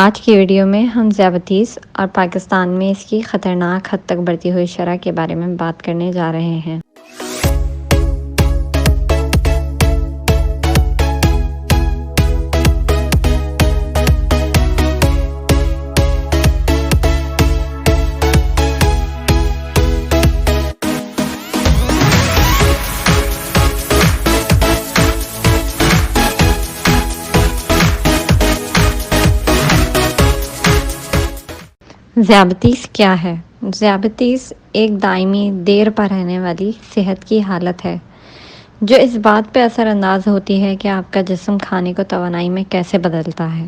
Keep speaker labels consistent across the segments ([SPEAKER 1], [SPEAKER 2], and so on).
[SPEAKER 1] آج کی ویڈیو میں ہم ذیابیطس اور پاکستان میں اس کی خطرناک حد تک بڑھتی ہوئی شرح کے بارے میں بات کرنے جا رہے ہیں۔ ذیابیطس کیا ہے؟ ذیابیطس ایک دائمی دیر پا رہنے والی صحت کی حالت ہے جو اس بات پہ اثر انداز ہوتی ہے کہ آپ کا جسم کھانے کو توانائی میں کیسے بدلتا ہے۔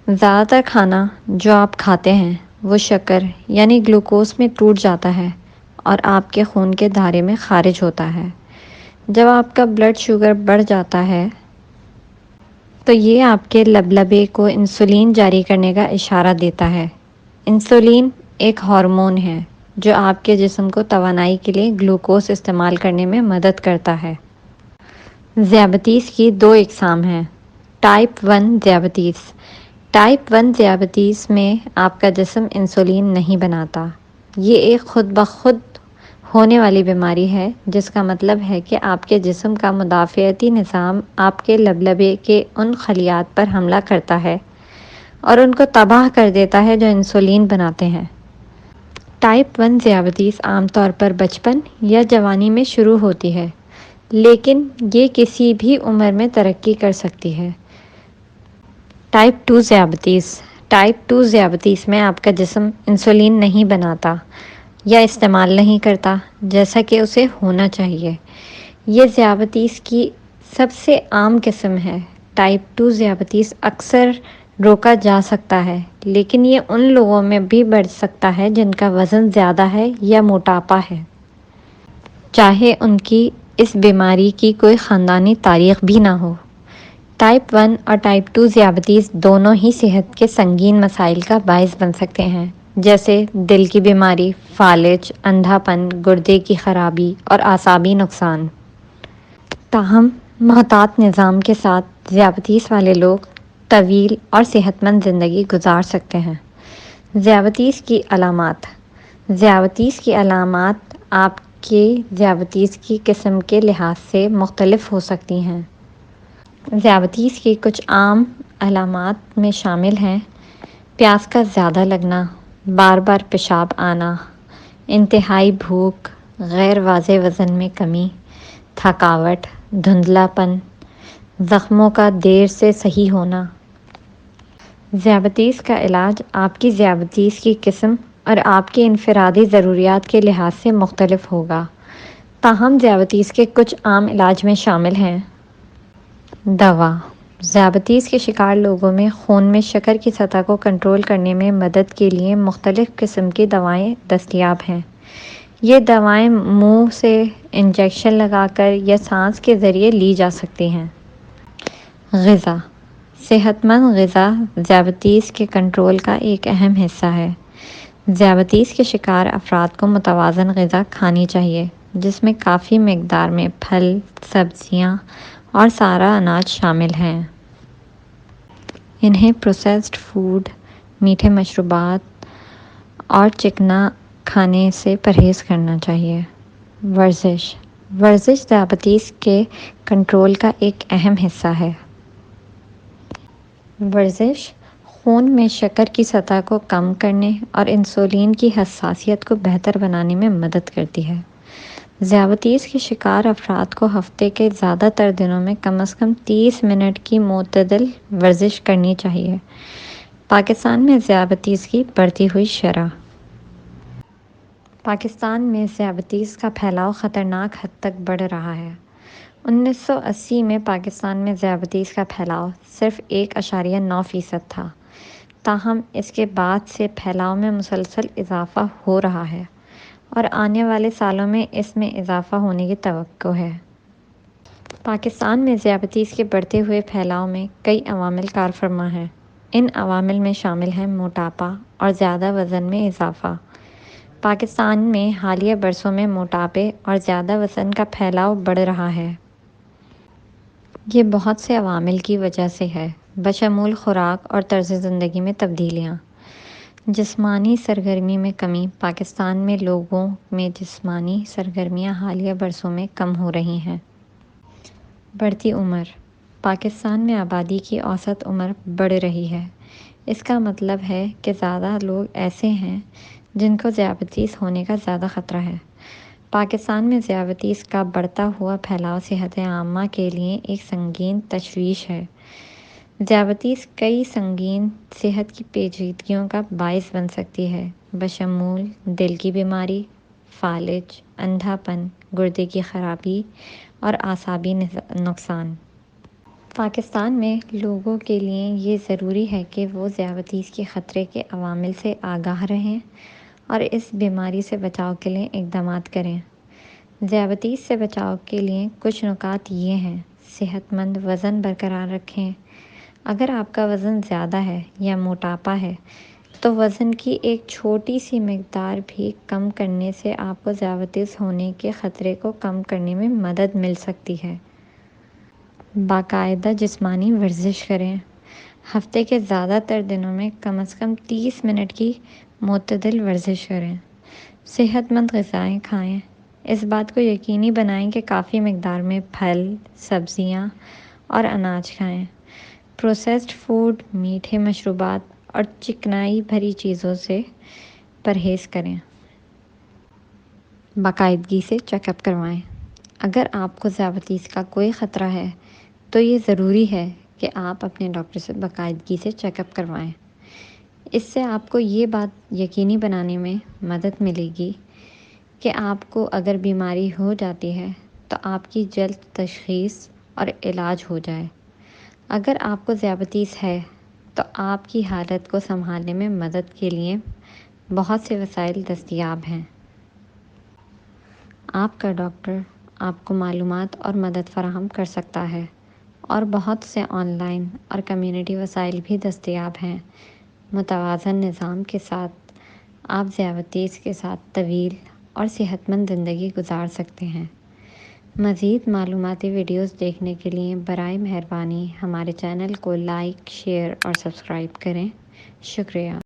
[SPEAKER 1] زیادہ تر کھانا جو آپ کھاتے ہیں وہ شکر یعنی گلوکوز میں ٹوٹ جاتا ہے اور آپ کے خون کے دھارے میں خارج ہوتا ہے۔ جب آپ کا بلڈ شوگر بڑھ جاتا ہے تو یہ آپ کے لبلبے کو انسولین جاری کرنے کا اشارہ دیتا ہے۔ انسولین ایک ہارمون ہے جو آپ کے جسم کو توانائی کے لیے گلوکوز استعمال کرنے میں مدد کرتا ہے۔ ذیابیطس کی دو اقسام ہیں۔ ٹائپ 1 ذیابیطس۔ ٹائپ 1 ذیابیطس میں آپ کا جسم انسولین نہیں بناتا۔ یہ ایک خود بخود ہونے والی بیماری ہے جس کا مطلب ہے کہ آپ کے جسم کا مدافعتی نظام آپ کے لبلبے کے ان خلیات پر حملہ کرتا ہے اور ان کو تباہ کر دیتا ہے جو انسولین بناتے ہیں۔ ٹائپ 1 ذیابیطس عام طور پر بچپن یا جوانی میں شروع ہوتی ہے لیکن یہ کسی بھی عمر میں ترقی کر سکتی ہے۔ ٹائپ 2 ذیابیطس۔ ٹائپ 2 ذیابیطس میں آپ کا جسم انسولین نہیں بناتا یا استعمال نہیں کرتا جیسا کہ اسے ہونا چاہیے۔ یہ ذیابیطس کی سب سے عام قسم ہے۔ ٹائپ 2 ذیابیطس اکثر روکا جا سکتا ہے لیکن یہ ان لوگوں میں بھی بڑھ سکتا ہے جن کا وزن زیادہ ہے یا موٹاپا ہے، چاہے ان کی اس بیماری کی کوئی خاندانی تاریخ بھی نہ ہو۔ ٹائپ 1 اور ٹائپ 2 ذیابیطس دونوں ہی صحت کے سنگین مسائل کا باعث بن سکتے ہیں جیسے دل کی بیماری، فالج، اندھا پن، گردے کی خرابی اور اعصابی نقصان۔ تاہم محتاط نظام کے ساتھ ذیابیطس والے لوگ طویل اور صحت مند زندگی گزار سکتے ہیں۔ ذیابیطس کی علامات۔ ذیابیطس کی علامات آپ کے ذیابیطس کی قسم کے لحاظ سے مختلف ہو سکتی ہیں۔ ذیابیطس کی کچھ عام علامات میں شامل ہیں: پیاس کا زیادہ لگنا، بار بار پیشاب آنا، انتہائی بھوک، غیر واضح وزن میں کمی، تھکاوٹ، دھندلا پن، زخموں کا دیر سے صحیح ہونا۔ ذیابیطس کا علاج آپ کی ذیابیطس کی قسم اور آپ کی انفرادی ضروریات کے لحاظ سے مختلف ہوگا، تاہم ذیابیطس کے کچھ عام علاج میں شامل ہیں: دوا۔ ذیابیطس کے شکار لوگوں میں خون میں شکر کی سطح کو کنٹرول کرنے میں مدد کے لیے مختلف قسم کی دوائیں دستیاب ہیں۔ یہ دوائیں منہ سے انجیکشن لگا کر یا سانس کے ذریعے لی جا سکتی ہیں۔ غذا۔ صحت مند غذا ذیابیطس کے کنٹرول کا ایک اہم حصہ ہے۔ ذیابیطس کے شکار افراد کو متوازن غذا کھانی چاہیے جس میں کافی مقدار میں پھل، سبزیاں اور سارا اناج شامل ہیں۔ انہیں پروسیسڈ فوڈ، میٹھے مشروبات اور چکنا کھانے سے پرہیز کرنا چاہیے۔ ورزش۔ ورزش ذیابیطس کے کنٹرول کا ایک اہم حصہ ہے۔ ورزش خون میں شکر کی سطح کو کم کرنے اور انسولین کی حساسیت کو بہتر بنانے میں مدد کرتی ہے۔ ذیابیطس کے شکار افراد کو ہفتے کے زیادہ تر دنوں میں کم از کم 30 منٹ کی معتدل ورزش کرنی چاہیے۔ پاکستان میں ذیابیطس کی بڑھتی ہوئی شرح۔ پاکستان میں ذیابیطس کا پھیلاؤ خطرناک حد تک بڑھ رہا ہے۔ 1980 میں پاکستان میں ذیابیطس کا پھیلاؤ صرف 1.9% تھا، تاہم اس کے بعد سے پھیلاؤ میں مسلسل اضافہ ہو رہا ہے اور آنے والے سالوں میں اس میں اضافہ ہونے کی توقع ہے۔ پاکستان میں ذیابیطس کے بڑھتے ہوئے پھیلاؤ میں کئی عوامل کار فرما ہیں۔ ان عوامل میں شامل ہیں موٹاپا اور زیادہ وزن میں اضافہ۔ پاکستان میں حالیہ برسوں میں موٹاپے اور زیادہ وزن کا پھیلاؤ بڑھ رہا ہے۔ یہ بہت سے عوامل کی وجہ سے ہے، بشمول خوراک اور طرز زندگی میں تبدیلیاں۔ جسمانی سرگرمی میں کمی۔ پاکستان میں لوگوں میں جسمانی سرگرمیاں حالیہ برسوں میں کم ہو رہی ہیں۔ بڑھتی عمر۔ پاکستان میں آبادی کی اوسط عمر بڑھ رہی ہے۔ اس کا مطلب ہے کہ زیادہ لوگ ایسے ہیں جن کو ذیابیطس ہونے کا زیادہ خطرہ ہے۔ پاکستان میں ذیابیطس کا بڑھتا ہوا پھیلاؤ صحت عامہ کے لیے ایک سنگین تشویش ہے۔ ذیابیطس کئی سنگین صحت کی پیچیدگیوں کا باعث بن سکتی ہے، بشمول دل کی بیماری، فالج، اندھا پن، گردے کی خرابی اور اعصابی نقصان۔ پاکستان میں لوگوں کے لیے یہ ضروری ہے کہ وہ ذیابیطس کے خطرے کے عوامل سے آگاہ رہیں اور اس بیماری سے بچاؤ کے لیے اقدامات کریں۔ ذیابیطس سے بچاؤ کے لیے کچھ نکات یہ ہیں۔ صحت مند وزن برقرار رکھیں۔ اگر آپ کا وزن زیادہ ہے یا موٹاپا ہے تو وزن کی ایک چھوٹی سی مقدار بھی کم کرنے سے آپ کو ذیابیطس ہونے کے خطرے کو کم کرنے میں مدد مل سکتی ہے۔ باقاعدہ جسمانی ورزش کریں۔ ہفتے کے زیادہ تر دنوں میں کم از کم 30 منٹ کی معتدل ورزش کریں۔ صحت مند غذائیں کھائیں۔ اس بات کو یقینی بنائیں کہ کافی مقدار میں پھل، سبزیاں اور اناج کھائیں۔ پروسیسڈ فوڈ، میٹھے مشروبات اور چکنائی بھری چیزوں سے پرہیز کریں۔ باقاعدگی سے چیک اپ کروائیں۔ اگر آپ کو ذیابیطس کا کوئی خطرہ ہے تو یہ ضروری ہے کہ آپ اپنے ڈاکٹر سے باقاعدگی سے چیک اپ کروائیں۔ اس سے آپ کو یہ بات یقینی بنانے میں مدد ملے گی کہ آپ کو اگر بیماری ہو جاتی ہے تو آپ کی جلد تشخیص اور علاج ہو جائے۔ اگر آپ کو ذیابیطس ہے تو آپ کی حالت کو سنبھالنے میں مدد کے لیے بہت سے وسائل دستیاب ہیں۔ آپ کا ڈاکٹر آپ کو معلومات اور مدد فراہم کر سکتا ہے، اور بہت سے آن لائن اور کمیونٹی وسائل بھی دستیاب ہیں۔ متوازن نظام کے ساتھ آپ ذیابیطس کے ساتھ طویل اور صحت مند زندگی گزار سکتے ہیں۔ مزید معلوماتی ویڈیوز دیکھنے کے لیے برائے مہربانی ہمارے چینل کو لائک، شیئر اور سبسکرائب کریں۔ شکریہ۔